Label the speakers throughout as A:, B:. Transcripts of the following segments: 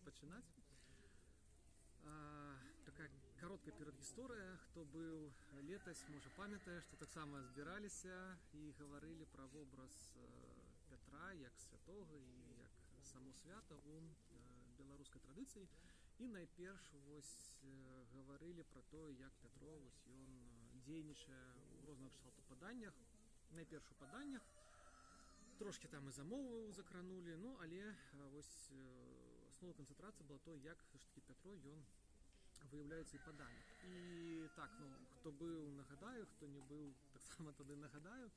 A: пачынаць. Такая кароткая перадгісторыя, хто быў летась, можа памятае, што таксама збіраліся і гаварылі пра вобраз Пятра як святога і як само свята ў беларускай традыцыі. І найперш гаварылі пра тое, як Пятро ён дзейнічае ў розных кшталту паданнях. Найперш у паданнях, трошкі там і за мову закранулі, але асновна канцэнтрацыя была то, як ж-такі Пятро ён выяўляецца і паданнях. І так, хто быў, нагадаю, хто не быў, таксама тады нагадаю.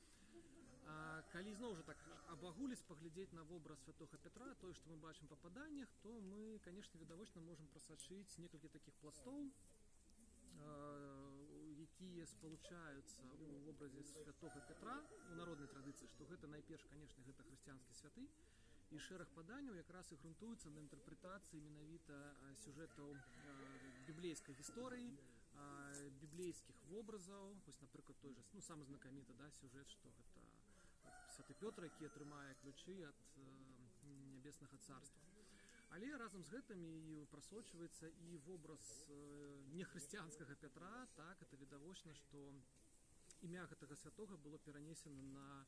A: Калі зноў жа так абагуліць, паглядзець на вобраз святога Пятра, тое, што мы бачым па паданнях, то мы, канешне, відавочна можам прасачыць некалькі такіх пластоў, якія спалучаюцца ў вобразе святога Пятра у народнай традыцыі, што гэта найперш, канешне, гэта хрысціянскі святы, і шэраг паданняў якраз і грунтуецца на інтэрпрэтацыі менавіта сюжэтаў біблейскай гісторыі, біблейскіх вобразаў. Напрыклад, той жа самы знакаміты сюжэт, што гэта святы Пётр, які атрымае ключы ад нябеснага царства. Але разам з гэтым і прасочваецца і вобраз нехрысціянскага Пятра. Так, это відавочна, што імя гэтага святога было перанесена на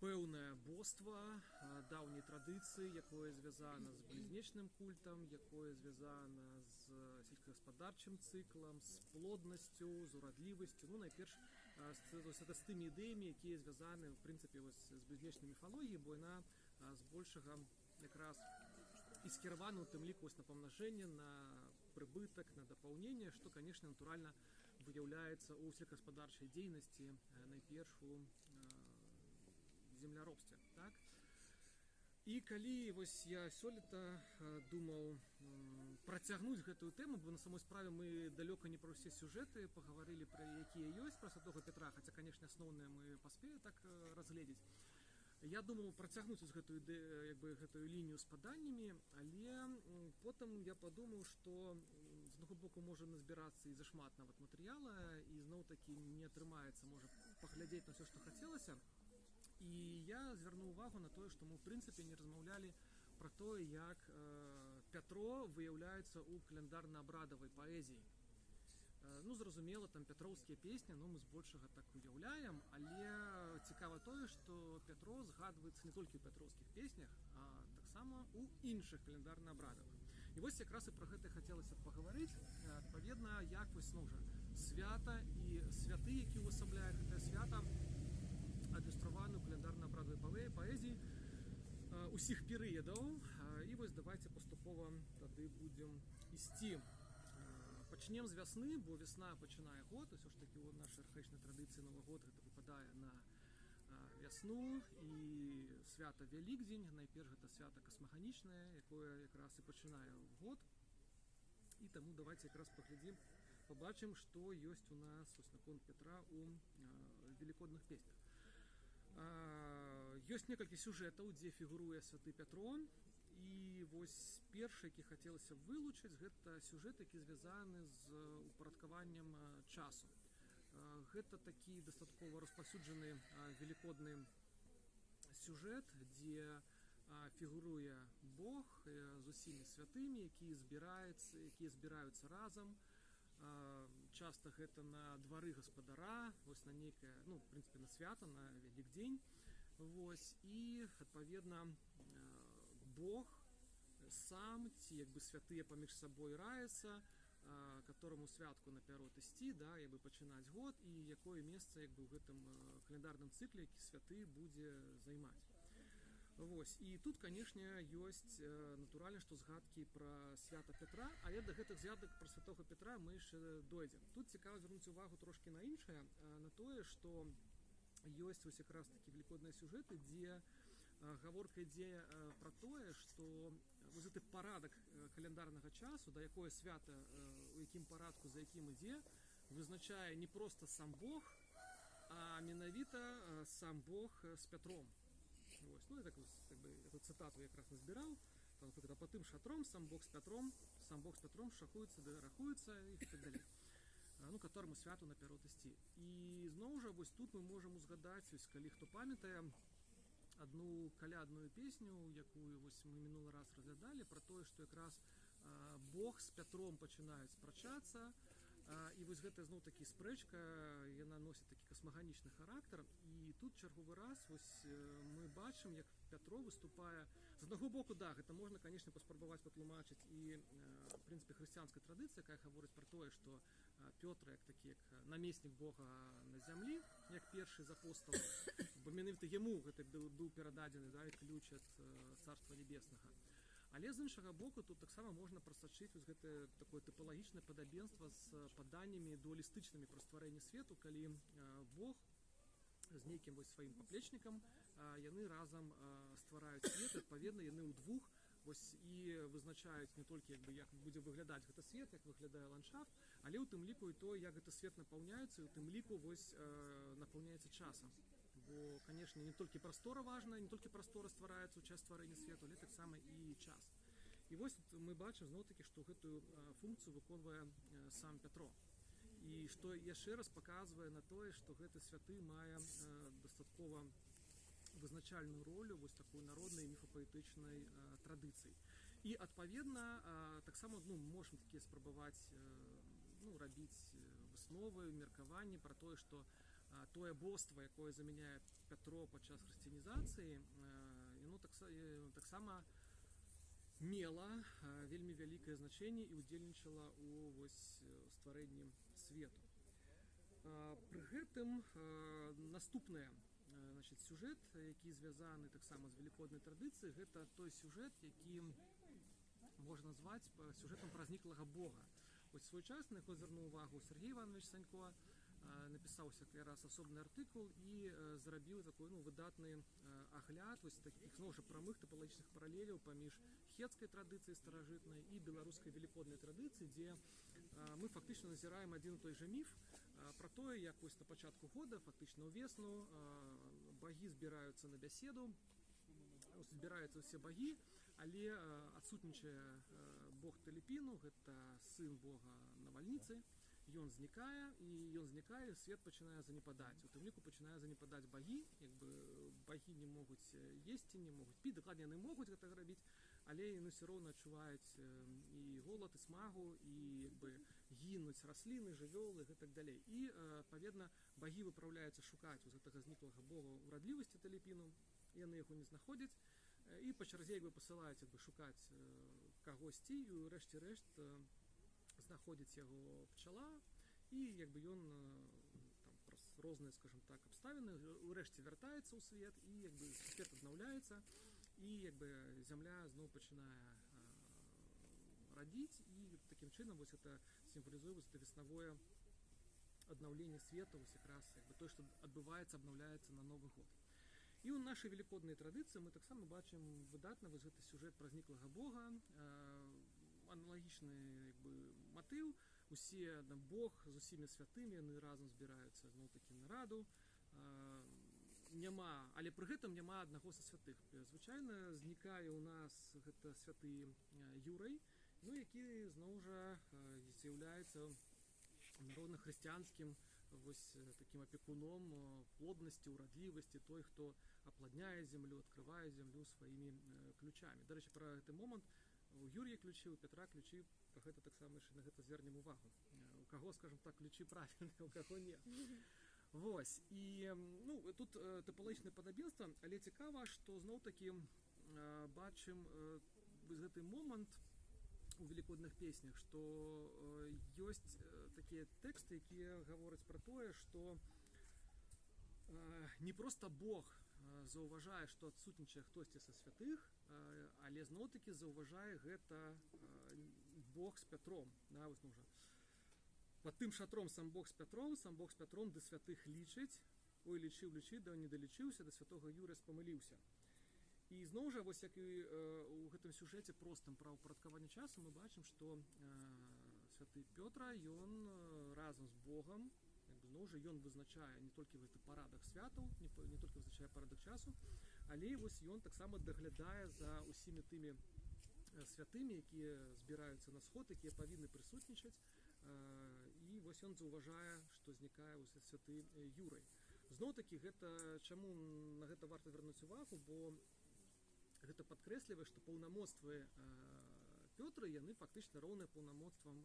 A: пэўнае боства даўняй традыцыі, якое звязана з блізнечным культам, якое звязана з сельскагаспадарчым цыклам, з плоднасцю, з урадлівасцю. Найперш з тымі ідэямі, якія звязаны в прынцыпе з блізнечнай міфалогіяй, бо яна збольшага якраз і скіравана у тым ліку на памнажэнне, на прыбытак, на дапаўненне, што, канешне, натуральна выяўляецца ў сельскагаспадарчай дзейнасці, найперш у земляробстве. Так? І калі я сёлета думаў працягнуць гэтую тэму, бо на самой справе мы далёка не пра ўсе сюжэты пагаварылі, пра якія ёсць пра святога Пятра, хаця, канешне, асноўныя мы паспелі так разгледзець. Я думаў працягнуць гэтую лінію з паданнямі, але потым я падумаў, што з аднаго боку можа назбірацца і зашмат нават матэрыяла, і зноў-такі не атрымаецца, можа, паглядзець на ўсё, што хацелася. І я звярнуў увагу на тое, што мы, в прынцыпе, не размаўлялі пра тое, як Пятро выяўляецца ў каляндарна-абрадавай паэзіі. Зразумела, там пятроўскія песні, мы збольшага так уяўляем, але цікава тое, што Пятро згадваецца не толькі ў пятроўскіх песнях, а таксама ў іншых каляндарна-абрадавых. І якраз і пра гэта хацелася пагаварыць, адпаведна, як свята і святы, які ўвасабляе гэтае свята, адлюстраваны ў каляндарна-абрадавай паэзіі усіх перыядаў. І давайте паступова тады будзем ісці. Пачнем з вясны, бо вясна пачынае год, ўсё ж такі ў нашай архаічнай традыцыі Новы год гэта выпадае на вясну, і свята Вялікдзень, найперш гэта свята касмаганічнае, якое якраз і пачынае год. І таму давайте якраз паглядзім, пабачым, што ёсць у нас наконт Пятра ў велікодных песнях. Ёсць некалькі сюжэтаў, дзе фігуруе святы Пятро, і першы, які хацелася вылучыць, гэта сюжэт, які звязаны з упарадкаваннем часу. Гэта такі дастаткова распаўсюджаны велікодны сюжэт, дзе фігуруе Бог з усімі святымі, якія збіраюцца разам. Часта гэта на двары гаспадара, на нейкае, в прынцыпе, на свята, на Вялікдзень. І, адпаведна, Бог сам, ці святыя паміж сабой раяцца, которому святку наперад ісці, пачынаць год, і якое месца ў гэтым календарным цыкле, які святы будзе займаць. І тут, канешне, ёсць натуральна, што згадкі пра свята Пятра, але да гэтых згадак пра святога Пятра мы яшчэ дойдзем. Тут цікава звярнуць увагу трошкі на іншае, на тое, што ёсць якраз такі велікодныя сюжэты, дзе гаворка ідзе пра тое, што гэты парадак каляндарнага часу, якое свята, у якім парадку, за якім ідзе, вызначае не проста сам Бог, а менавіта сам Бог з Пятром. Я эту цытату якраз назбіраў. Наприклад, по тим шатром сам Бог з Петром шахується, де рахується і так далі. Которому святу наперад ісці. І зноў жа, тут ми можемо згадати, калі хто пам'ятає, одну калядную песню, якую вось мы мінулы раз разглядалі, про тое, што якраз Бог з Пятром пачынаюць спрачацца, і вось гэта зноў такі спрэчка, яна носіць такі касмаганічны характар, і тут чарговы раз вось мы бачым, як Пятро выступае з аднаго боку, да, гэта можна, канешне, паспрабаваць патлумачыць і в прынцыпе хрысціянскай традыцыі, якая гаворыць пра тое, што Пётр як такі як намеснік Бога на зямлі, як першы з апосталаў, бо менавіта яму гэта быў перададзены, да, ключ ад царства небеснага. Але з іншага боку тут таксама можна прасачыць вось гэтае такое тыпалагічнае падабенства з паданнямі дуалістычнымі пра стварэнне свету, калі Бог з нейкім вось сваім паплечнікам яны разам ствараюць свет, адпаведна яны ўдвух вось і вызначаюць не толькі як будзе выглядаць гэты свет, як выглядае ландшафт, але ў тым ліку і то, як гэты свет напаўняецца, і ў тым ліку вось напаўняецца часам. Бо, канешне, не толькі прастора важна, не толькі прастора ствараецца ў час стварэння свету, але таксама і час. І вось мы бачым зноў-такі, што гэтую функцыю выконвае сам Пятро. І што яшчэ раз паказвае на тое, што гэты святы мае дастаткова вызначальную ролю вось такой народнай міфапаэтычнай традыцыі. І адпаведна таксама можам такія спрабаваць рабіць высновы, меркаванні пра тое, што тое боства, якое замяняе Пятро падчас хрысціянізацыі, яно таксама мела вельмі вялікае значэнне і ўдзельнічала ў вось стварэнні свету. Пры гэтым наступны сюжэт, які звязаны таксама з велікоднай традыцыяй, гэта той сюжэт, які можна назваць сюжэтам пра зніклага Бога. Вось своечасна, якой звярнуў увагу Сергей Іванович Санько, напісаўся якраз асобны артыкул і зрабіў такой выдатны агляд вось такіх зноў жа прамых тыпалагічных паралеляў паміж хецкай традыцыяй старажытнай і беларускай велікоднай традыцыі, дзе мы фактычна назіраем адзін і той жа міф пра тое, як вось на пачатку года, фактычна ўвесну, багі збіраюцца на бяседу, збіраюцца ўсе багі, але адсутнічае бог Таліпіну, гэта сын бога Навальніцы. Ён знікае, і свет пачынае занепадаць. У тым ліку пачынае занепадаць багі, багі не могуць есці, не могуць піць, дакладней яны могуць гэта рабіць, але яны ўсё роўна адчуваюць і голад, і смагу, і гінуць расліны, жывёлы, і так далей. І, адпаведна, багі выпраўляюцца шукаць у гэтага зніклага бога ўрадлівасці Таліпіну, яны яго не знаходзяць, і па чарзе пасылаюць шукаць кагосьці, і ў рэшце-рэшт знаходзіць яго пчала, і ён праз розныя, скажем так, абставіны урэшце вяртаецца ў свет, і свет аднаўляецца, і зямля зноў пачынае радзіць, і такім чынам вось гэта сімвалізуе вось гэта веснавое аднаўленне свету, вось якраз тое, што адбываецца, абнаўляецца на Новы год. І ў нашай велікоднай традыцыі мы таксама бачым выдатна вось гэты сюжэт пра зніклага Бога, аналагічны матыў, усе Бог з усімі святымі, яны разам збіраюцца зноў-такі на раду, няма, але пры гэтым няма аднаго са святых. Звычайна знікае ў нас гэта святы Юрай, які зноў жа з'яўляецца народна-хрысціянскім вось такім апекуном плоднасці, урадлівасці, той, хто апладняе зямлю, адкрывае зямлю сваімі ключамі. Дарэчы, пра гэты момант у Юрія ключы, у Пятра ключы, пра гэта таксама яшчэ на гэта звернем увагу. У каго, скажем так, ключы правільныя, у каго не. Вось, і тут тыпалагічнае падабенства, але цікава, што зноў-такі бачым гэты момант у велікодных песнях, што ёсць такія тэксты, якія гавораць пра тое, што не проста Бог заўважае, што адсутнічае хтосьці са святых, але зноў-такі заўважае гэта Бог з Пятром. Пад тым шатром сам Бог з Пятром да святых лічыць, ой, лічыў, да не далічыўся, да святога Юрыя спамыліўся. І зноў жа, вось як і ў гэтым сюжэце простым пра ўпарадкаванне часу, мы бачым, што святы Пётра, ён разам з Богам, зноў жа, ён вызначае не толькі гэты парадак святаў, не толькі вызначае парадак часу, але вось ён таксама даглядае за усімі тымі святымі, якія збіраюцца на сход, якія павінны прысутнічаць, і вось ён заўважае, што знікае святы Юрай. Зноў-такі гэта чаму на гэта варта звярнуць увагу, бо гэта падкрэслівае, што паўнамоцтвы Пётра яны фактычна роўныя паўнамоцтвам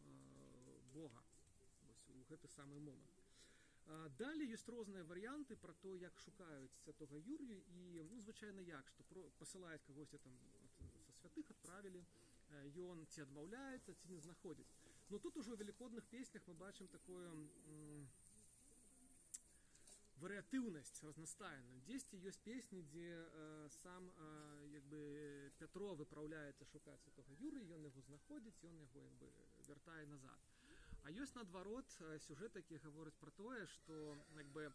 A: Бога у гэты самы момант. Далей ёсць розныя варыянты пра то, як шукаюць святога Юр'я, і звычайна як, што пасылаюць кагосьці там са святых, адправілі, ён ці адмаўляецца, ці не знаходзіць. Но тут ужо ў велікодных песнях мы бачым такое варыятыўнасць разнастайную. Дзесьці ёсць песні, дзе сам як бы Пятро выпраўляецца шукаць святога Юр'я, ён яго знаходзіць, ён яго як бы вяртае назад. А ёсць наадварот сюжэт, які гаворыць пра тое, што як бы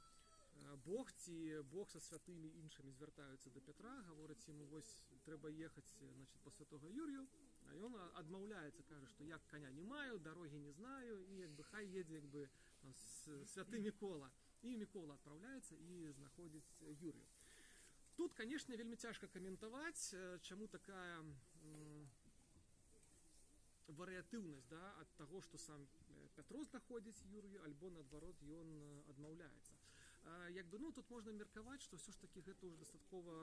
A: Бог ці Бог са святымі іншымі звяртаюцца да Пятра, гаворыць ему, вось трэба ехаць, значит, па святога Юр'ю, а ён адмаўляецца, кажа, што як коня не маю, дарогі не знаю, і як бы хай едзе як бы святы Мікола. І Мікола адпраўляецца і знаходзіць Юр'ю. Тут, канешне, вельмі цяжка каментаваць, чаму такая варыятыўнасць, да, ад таго, што сам Пятро знаходзіць Юр'ю, альбо наадварот ён адмаўляецца. Як бы, ну, тут можна меркаваць, што ўсё ж такі гэта ўжо дастаткова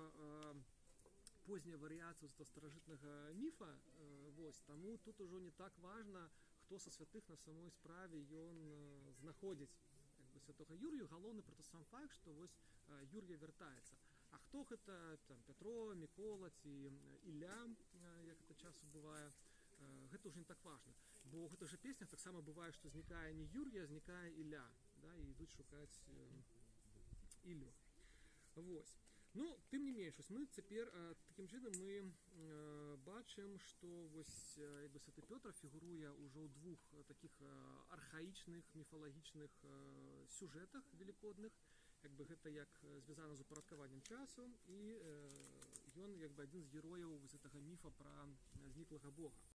A: позняя варыяцыя з старажытнага міфа, вось, таму тут ужо не так важна, хто са святых на самой справе ён знаходзіць святога Юр'ю. Галоўны проста сам факт, што вось Юр'я вяртаецца. А хто гэта, там, Пятро, Мікола ці Ілля, як гэта часу бывае, гэта ўжо не так важна. Бо ў гэтых жа песнях таксама бывае, што знікае не Юр'я, а знікае Ілля, да, і ідуць шукаць Іллю. Вось. Ну, тым не менш, мы цяпер такім чынам мы бачым, што вось як бы святы Пётр фігуруе ўжо ў двух такіх архаічных міфалагічных сюжэтах велікодных, як бы гэта як звязана з упарадкаваннем часу, і ён як бы адзін з герояў гэтага міфа пра зніклага Бога.